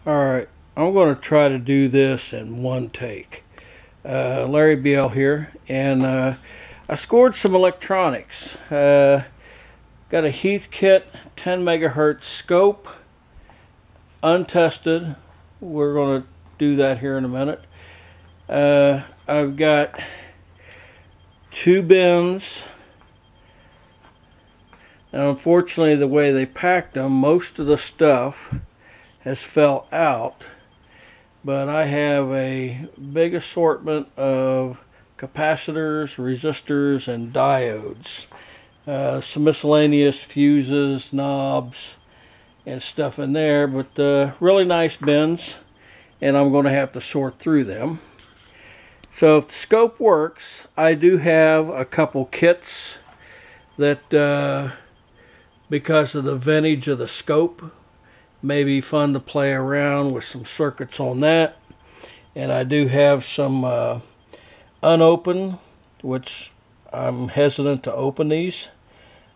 Alright, I'm going to try to do this in one take. Larry BL here, and I scored some electronics. Got a Heathkit 10 megahertz scope, untested. We're going to do that here in a minute. I've got two bins, and unfortunately the way they packed them, most of the stuff has fell out, but I have a big assortment of capacitors, resistors, and diodes. Some miscellaneous fuses, knobs, and stuff in there, but really nice bins, and I'm going to have to sort through them. So if the scope works, I do have a couple kits that, because of the vintage of the scope, may be fun to play around with some circuits on that. And I do have some unopened, which I'm hesitant to open these.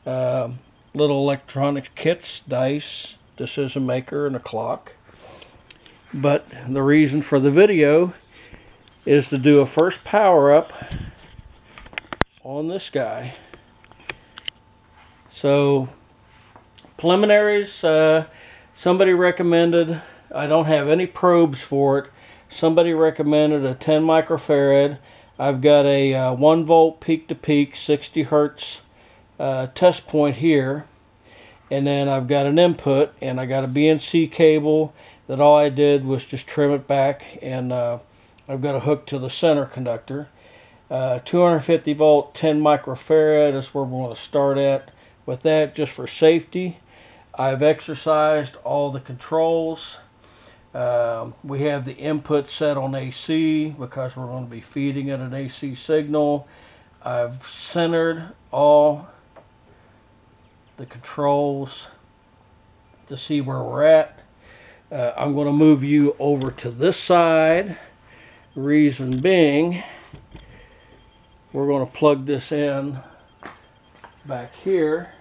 Little electronic kits, dice, decision maker, and a clock. But the reason for the video is to do a first power up on this guy. So preliminaries, somebody recommended, I don't have any probes for it, somebody recommended a 10 microfarad. I've got a 1 volt peak to peak 60 hertz test point here, and then I've got an input, and I got a BNC cable that all I did was just trim it back, and I've got a hook to the center conductor. 250 volt 10 microfarad is where we're going to start at with that, just for safety. I've exercised all the controls. We have the input set on AC because we're going to be feeding it an AC signal. I've centered all the controls to see where we're at. I'm going to move you over to this side. Reason being, we're going to plug this in back here.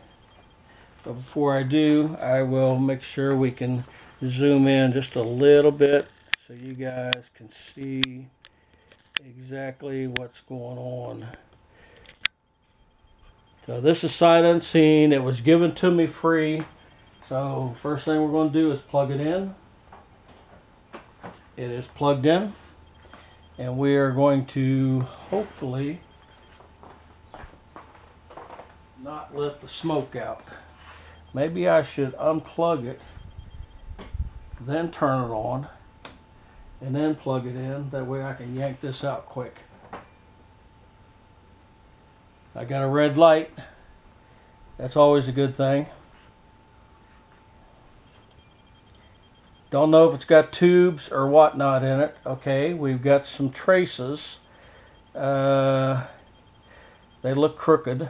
But before I do, I will make sure we can zoom in just a little bit so you guys can see exactly what's going on. So this is sight unseen. It was given to me free. So first thing we're going to do is plug it in. It is plugged in. And we are going to hopefully not let the smoke out. Maybe I should unplug it, then turn it on, and then plug it in. That way I can yank this out quick. I got a red light. That's always a good thing. Don't know if it's got tubes or whatnot in it. Okay, we've got some traces. They look crooked. I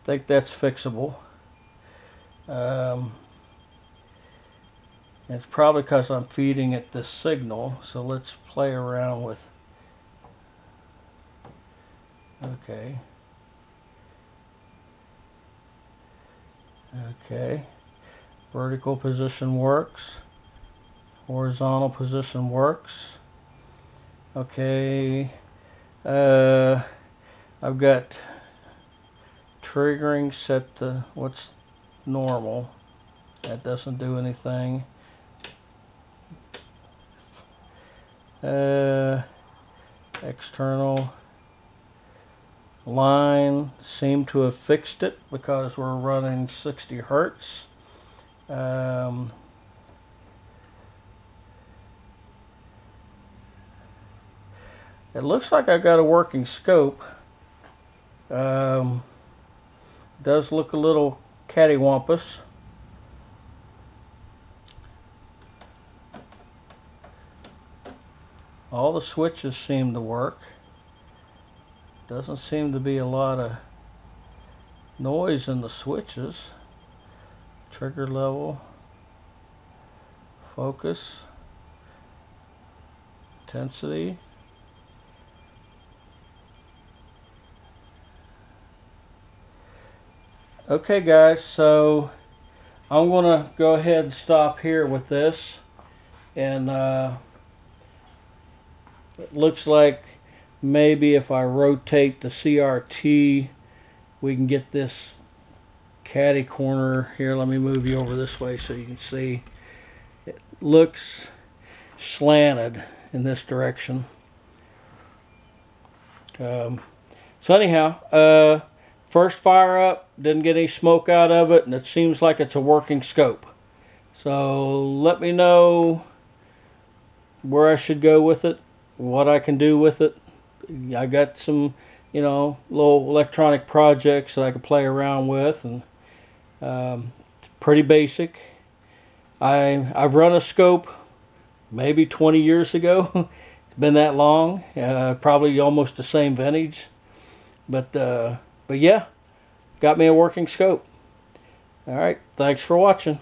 think that's fixable. It's probably because I'm feeding it this signal. So let's play around with. Okay. Okay. Vertical position works. Horizontal position works. Okay. I've got triggering set to what's normal. That doesn't do anything. External line seem to have fixed it because we're running 60 hertz. It looks like I got a working scope. Does look a little cattywampus. All the switches seem to work. Doesn't seem to be a lot of noise in the switches. Trigger level, focus, intensity. Okay guys, so I'm going to go ahead and stop here with this. and it looks like maybe if I rotate the CRT, we can get this caddy corner here. Let me move you over this way so you can see. It looks slanted in this direction. So anyhow, first fire up, didn't get any smoke out of it, and it seems like it's a working scope. So let me know where I should go with it, what I can do with it. I got some, little electronic projects that I can play around with, and it's pretty basic. I've run a scope maybe 20 years ago. It's been that long, probably almost the same vintage, but yeah, got me a working scope. All right, thanks for watching.